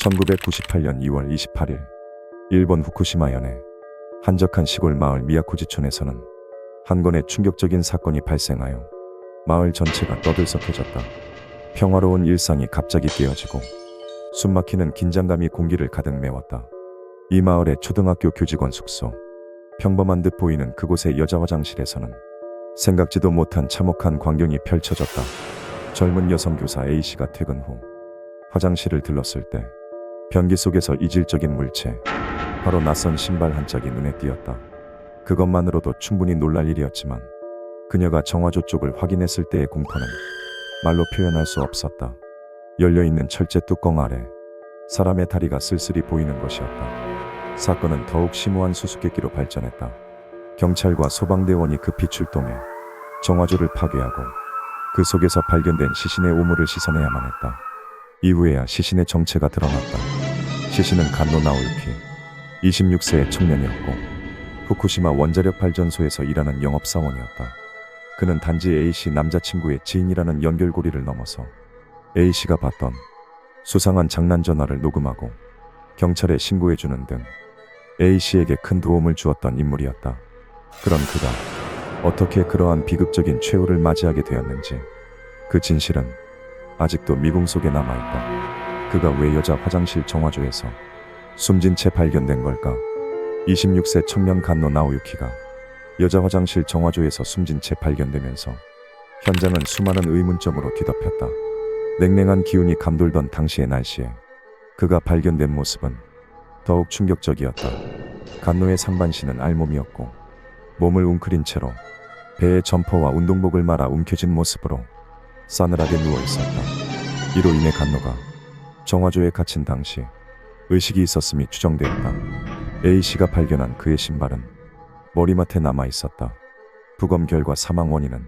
1998년 2월 28일 일본 후쿠시마현의 한적한 시골 마을 미야코지촌에서는 한 건의 충격적인 사건이 발생하여 마을 전체가 떠들썩해졌다. 평화로운 일상이 갑자기 깨어지고 숨막히는 긴장감이 공기를 가득 메웠다. 이 마을의 초등학교 교직원 숙소, 평범한 듯 보이는 그곳의 여자 화장실에서는 생각지도 못한 참혹한 광경이 펼쳐졌다. 젊은 여성 교사 A씨가 퇴근 후 화장실을 들렀을 때 변기 속에서 이질적인 물체, 바로 낯선 신발 한 짝이 눈에 띄었다. 그것만으로도 충분히 놀랄 일이었지만 그녀가 정화조 쪽을 확인했을 때의 공포는 말로 표현할 수 없었다. 열려있는 철제 뚜껑 아래 사람의 다리가 쓸쓸히 보이는 것이었다. 사건은 더욱 심오한 수수께끼로 발전했다. 경찰과 소방대원이 급히 출동해 정화조를 파괴하고 그 속에서 발견된 시신의 오물을 씻어내야만 했다. 이후에야 시신의 정체가 드러났다. 시신은 간노 나오유키, 26세의 청년이었고 후쿠시마 원자력 발전소에서 일하는 영업사원이었다. 그는 단지 A씨 남자친구의 지인이라는 연결고리를 넘어서 A씨가 받던 수상한 장난 전화를 녹음하고 경찰에 신고해주는 등 A씨에게 큰 도움을 주었던 인물이었다. 그런 그가 어떻게 그러한 비극적인 최후를 맞이하게 되었는지, 그 진실은 아직도 미궁 속에 남아있다. 그가 왜 여자 화장실 정화조에서 숨진 채 발견된 걸까? 26세 청년 간노 나오유키가 여자 화장실 정화조에서 숨진 채 발견되면서 현장은 수많은 의문점으로 뒤덮였다. 냉랭한 기운이 감돌던 당시의 날씨에 그가 발견된 모습은 더욱 충격적이었다. 간노의 상반신은 알몸이었고 몸을 웅크린 채로 배에 점퍼와 운동복을 말아 움켜진 모습으로 싸늘하게 누워있었다. 이로 인해 간노가 정화조에 갇힌 당시 의식이 있었음이 추정되었다. A씨가 발견한 그의 신발은 머리맡에 남아있었다. 부검 결과 사망 원인은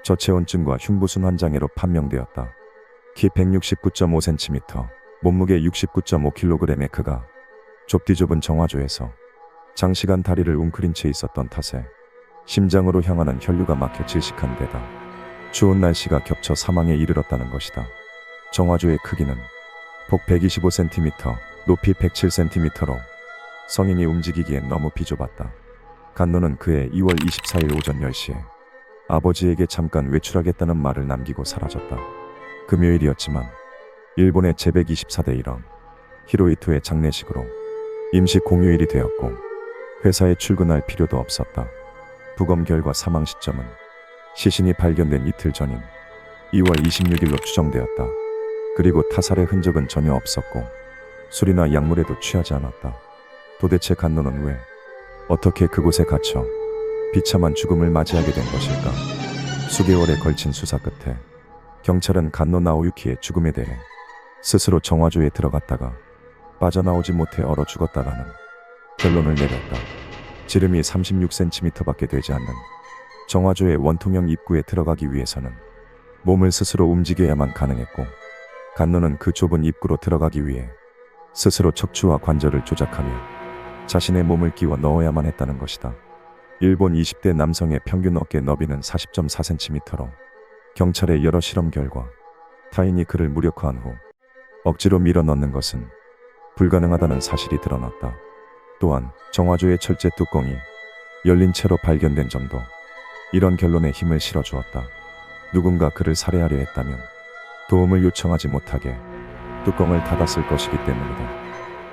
저체온증과 흉부순환 장애로 판명되었다. 키 169.5cm, 몸무게 69.5kg의 그가 좁디 좁은 정화조에서 장시간 다리를 웅크린 채 있었던 탓에 심장으로 향하는 혈류가 막혀 질식한 데다 추운 날씨가 겹쳐 사망에 이르렀다는 것이다. 정화조의 크기는 폭 125cm, 높이 107cm로 성인이 움직이기엔 너무 비좁았다. 간노는 그의 2월 24일 오전 10시에 아버지에게 잠깐 외출하겠다는 말을 남기고 사라졌다. 금요일이었지만 일본의 제124대 일왕 히로히토의 장례식으로 임시 공휴일이 되었고 회사에 출근할 필요도 없었다. 부검 결과 사망 시점은 시신이 발견된 이틀 전인 2월 26일로 추정되었다. 그리고 타살의 흔적은 전혀 없었고 술이나 약물에도 취하지 않았다. 도대체 간노는 왜, 어떻게 그곳에 갇혀 비참한 죽음을 맞이하게 된 것일까? 수개월에 걸친 수사 끝에 경찰은 간노 나오유키의 죽음에 대해 스스로 정화조에 들어갔다가 빠져나오지 못해 얼어 죽었다라는 결론을 내렸다. 지름이 36cm밖에 되지 않는 정화조의 원통형 입구에 들어가기 위해서는 몸을 스스로 움직여야만 가능했고 간노는 그 좁은 입구로 들어가기 위해 스스로 척추와 관절을 조작하며 자신의 몸을 끼워 넣어야만 했다는 것이다. 일본 20대 남성의 평균 어깨 너비는 40.4cm로 경찰의 여러 실험 결과 타인이 그를 무력화한 후 억지로 밀어 넣는 것은 불가능하다는 사실이 드러났다. 또한 정화조의 철제 뚜껑이 열린 채로 발견된 점도 이런 결론에 힘을 실어주었다. 누군가 그를 살해하려 했다면 도움을 요청하지 못하게 뚜껑을 닫았을 것이기 때문이다.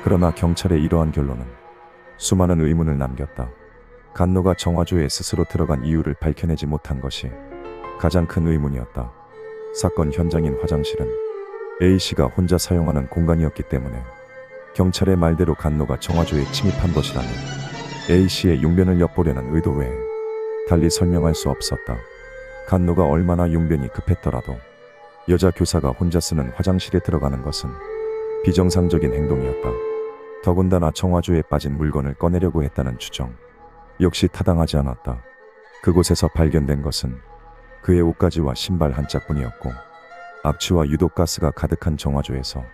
그러나 경찰의 이러한 결론은 수많은 의문을 남겼다. 간노가 정화조에 스스로 들어간 이유를 밝혀내지 못한 것이 가장 큰 의문이었다. 사건 현장인 화장실은 A씨가 혼자 사용하는 공간이었기 때문에 경찰의 말대로 간노가 정화조에 침입한 것이라면 A씨의 용변을 엿보려는 의도 외에 달리 설명할 수 없었다. 간노가 얼마나 용변이 급했더라도 여자 교사가 혼자 쓰는 화장실에 들어가는 것은 비정상적인 행동이었다. 더군다나 정화조에 빠진 물건을 꺼내려고 했다는 추정 역시 타당하지 않았다. 그곳에서 발견된 것은 그의 옷가지와 신발 한 짝뿐이었고 악취와 유독가스가 가득한 정화조에서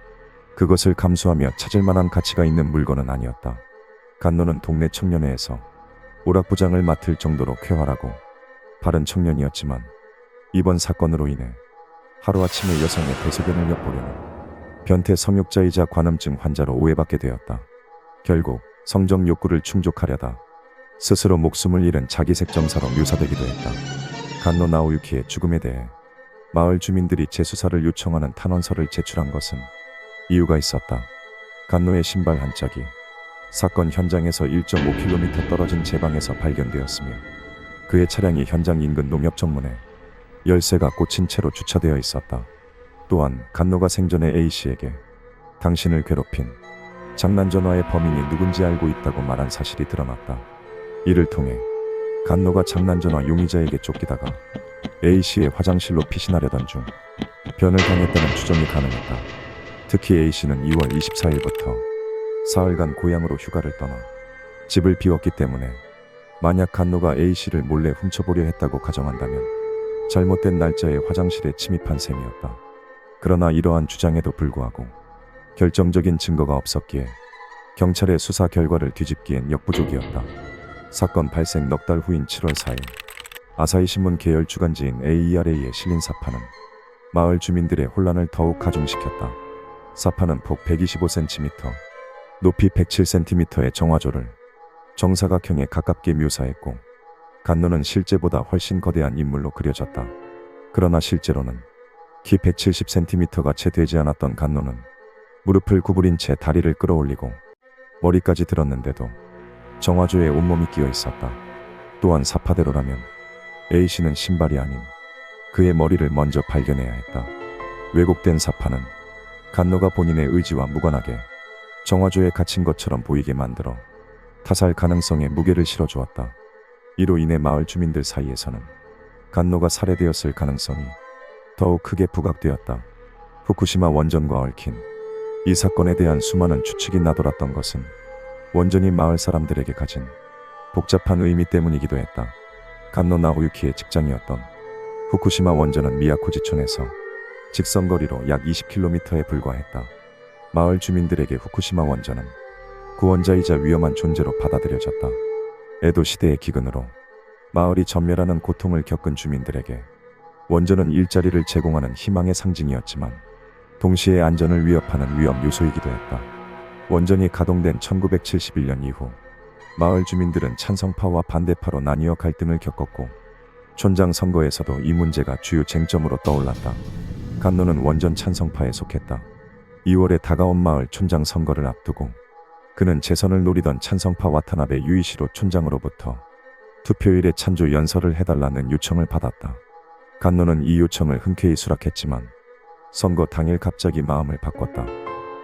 그것을 감수하며 찾을 만한 가치가 있는 물건은 아니었다. 간노는 동네 청년회에서 오락부장을 맡을 정도로 쾌활하고 바른 청년이었지만 이번 사건으로 인해 하루아침에 여성의 대소변을 엿보려는 변태 성욕자이자 관음증 환자로 오해받게 되었다. 결국 성적 욕구를 충족하려다 스스로 목숨을 잃은 자기색점사로 묘사되기도 했다. 간노 나오유키의 죽음에 대해 마을 주민들이 재수사를 요청하는 탄원서를 제출한 것은 이유가 있었다. 간노의 신발 한 짝이 사건 현장에서 1.5km 떨어진 제 방에서 발견되었으며 그의 차량이 현장 인근 농협 정문에 열쇠가 꽂힌 채로 주차되어 있었다. 또한 간노가 생전에 A씨에게 당신을 괴롭힌 장난전화의 범인이 누군지 알고 있다고 말한 사실이 드러났다. 이를 통해 간노가 장난전화 용의자에게 쫓기다가 A씨의 화장실로 피신하려던 중 변을 당했다는 추정이 가능했다. 특히 A씨는 2월 24일부터 사흘간 고향으로 휴가를 떠나 집을 비웠기 때문에 만약 간노가 A씨를 몰래 훔쳐보려 했다고 가정한다면 잘못된 날짜에 화장실에 침입한 셈이었다. 그러나 이러한 주장에도 불구하고 결정적인 증거가 없었기에 경찰의 수사 결과를 뒤집기엔 역부족이었다. 사건 발생 넉 달 후인 7월 4일 아사히신문 계열 주간지인 AERA에 실린 사파는 마을 주민들의 혼란을 더욱 가중시켰다. 사파는 폭 125cm, 높이 107cm의 정화조를 정사각형에 가깝게 묘사했고 간노는 실제보다 훨씬 거대한 인물로 그려졌다. 그러나 실제로는 키 170cm가 채 되지 않았던 간노는 무릎을 구부린 채 다리를 끌어올리고 머리까지 들었는데도 정화조에 온몸이 끼어 있었다. 또한 사파대로라면 A씨는 신발이 아닌 그의 머리를 먼저 발견해야 했다. 왜곡된 사파는 간노가 본인의 의지와 무관하게 정화조에 갇힌 것처럼 보이게 만들어 타살 가능성에 무게를 실어주었다. 이로 인해 마을 주민들 사이에서는 간노가 살해되었을 가능성이 더욱 크게 부각되었다. 후쿠시마 원전과 얽힌 이 사건에 대한 수많은 추측이 나돌았던 것은 원전이 마을 사람들에게 가진 복잡한 의미 때문이기도 했다. 간노 나오유키의 직장이었던 후쿠시마 원전은 미야코지촌에서 직선거리로 약 20km에 불과했다. 마을 주민들에게 후쿠시마 원전은 구원자이자 위험한 존재로 받아들여졌다. 에도 시대의 기근으로 마을이 전멸하는 고통을 겪은 주민들에게 원전은 일자리를 제공하는 희망의 상징이었지만 동시에 안전을 위협하는 위험 요소이기도 했다. 원전이 가동된 1971년 이후 마을 주민들은 찬성파와 반대파로 나뉘어 갈등을 겪었고 촌장 선거에서도 이 문제가 주요 쟁점으로 떠올랐다. 간노는 원전 찬성파에 속했다. 2월에 다가온 마을 촌장 선거를 앞두고 그는 재선을 노리던 찬성파 와타나베 유이시로 촌장으로부터 투표일에 찬조 연설을 해달라는 요청을 받았다. 간노는 이 요청을 흔쾌히 수락했지만 선거 당일 갑자기 마음을 바꿨다.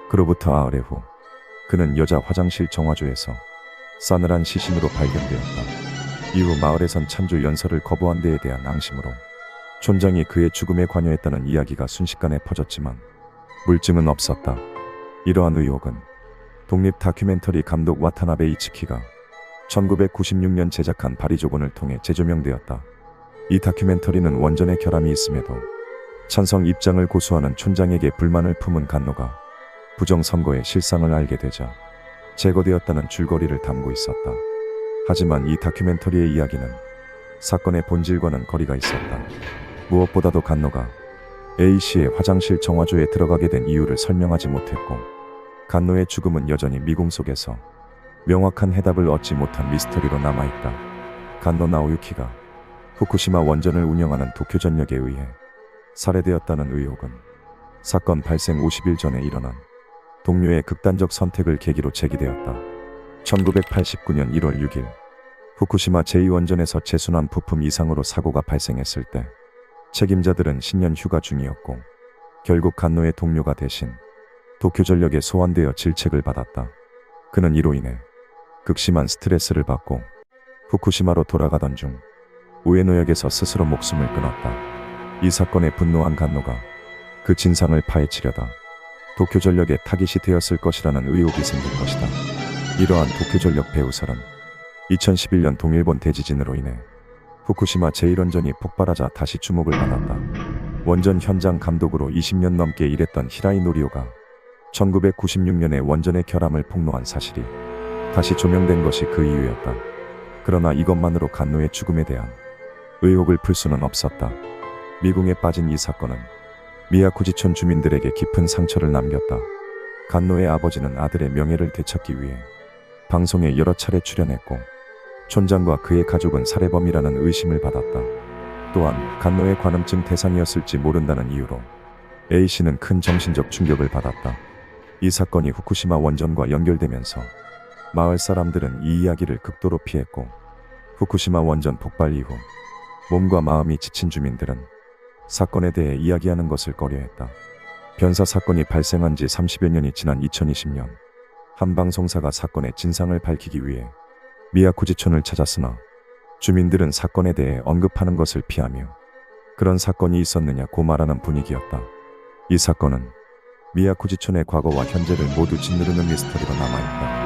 그로부터 아흘의 후 그는 여자 화장실 정화조에서 싸늘한 시신으로 발견되었다. 이후 마을에선 찬조 연설을 거부한 데에 대한 앙심으로 촌장이 그의 죽음에 관여했다는 이야기가 순식간에 퍼졌지만 물증은 없었다. 이러한 의혹은 독립 다큐멘터리 감독 와타나베 이츠키가 1996년 제작한 바리조곤을 통해 재조명되었다. 이 다큐멘터리는 원전의 결함이 있음에도 찬성 입장을 고수하는 촌장에게 불만을 품은 간노가 부정선거의 실상을 알게 되자 제거되었다는 줄거리를 담고 있었다. 하지만 이 다큐멘터리의 이야기는 사건의 본질과는 거리가 있었다. 무엇보다도 간노가 A씨의 화장실 정화조에 들어가게 된 이유를 설명하지 못했고 간노의 죽음은 여전히 미궁 속에서 명확한 해답을 얻지 못한 미스터리로 남아있다. 간노 나오유키가 후쿠시마 원전을 운영하는 도쿄전력에 의해 살해되었다는 의혹은 사건 발생 50일 전에 일어난 동료의 극단적 선택을 계기로 제기되었다. 1989년 1월 6일 후쿠시마 제2원전에서 재순환 부품 이상으로 사고가 발생했을 때 책임자들은 신년 휴가 중이었고 결국 간노의 동료가 대신 도쿄전력에 소환되어 질책을 받았다. 그는 이로 인해 극심한 스트레스를 받고 후쿠시마로 돌아가던 중 우에노역에서 스스로 목숨을 끊었다. 이 사건에 분노한 간노가 그 진상을 파헤치려다 도쿄전력에 타깃이 되었을 것이라는 의혹이 생긴 것이다. 이러한 도쿄전력 배후설은 2011년 동일본 대지진으로 인해 후쿠시마 제1원전이 폭발하자 다시 주목을 받았다. 원전 현장 감독으로 20년 넘게 일했던 히라이 노리오가 1996년에 원전의 결함을 폭로한 사실이 다시 조명된 것이 그 이유였다. 그러나 이것만으로 간노의 죽음에 대한 의혹을 풀 수는 없었다. 미궁에 빠진 이 사건은 미야코지촌 주민들에게 깊은 상처를 남겼다. 간노의 아버지는 아들의 명예를 되찾기 위해 방송에 여러 차례 출연했고 촌장과 그의 가족은 살해범이라는 의심을 받았다. 또한 간노의 관음증 대상이었을지 모른다는 이유로 A씨는 큰 정신적 충격을 받았다. 이 사건이 후쿠시마 원전과 연결되면서 마을 사람들은 이 이야기를 극도로 피했고 후쿠시마 원전 폭발 이후 몸과 마음이 지친 주민들은 사건에 대해 이야기하는 것을 꺼려했다. 변사 사건이 발생한 지 30여 년이 지난 2020년 한 방송사가 사건의 진상을 밝히기 위해 미야코지촌을 찾았으나 주민들은 사건에 대해 언급하는 것을 피하며 그런 사건이 있었느냐고 말하는 분위기였다. 이 사건은 미야코지촌의 과거와 현재를 모두 짓누르는 미스터리로 남아있다.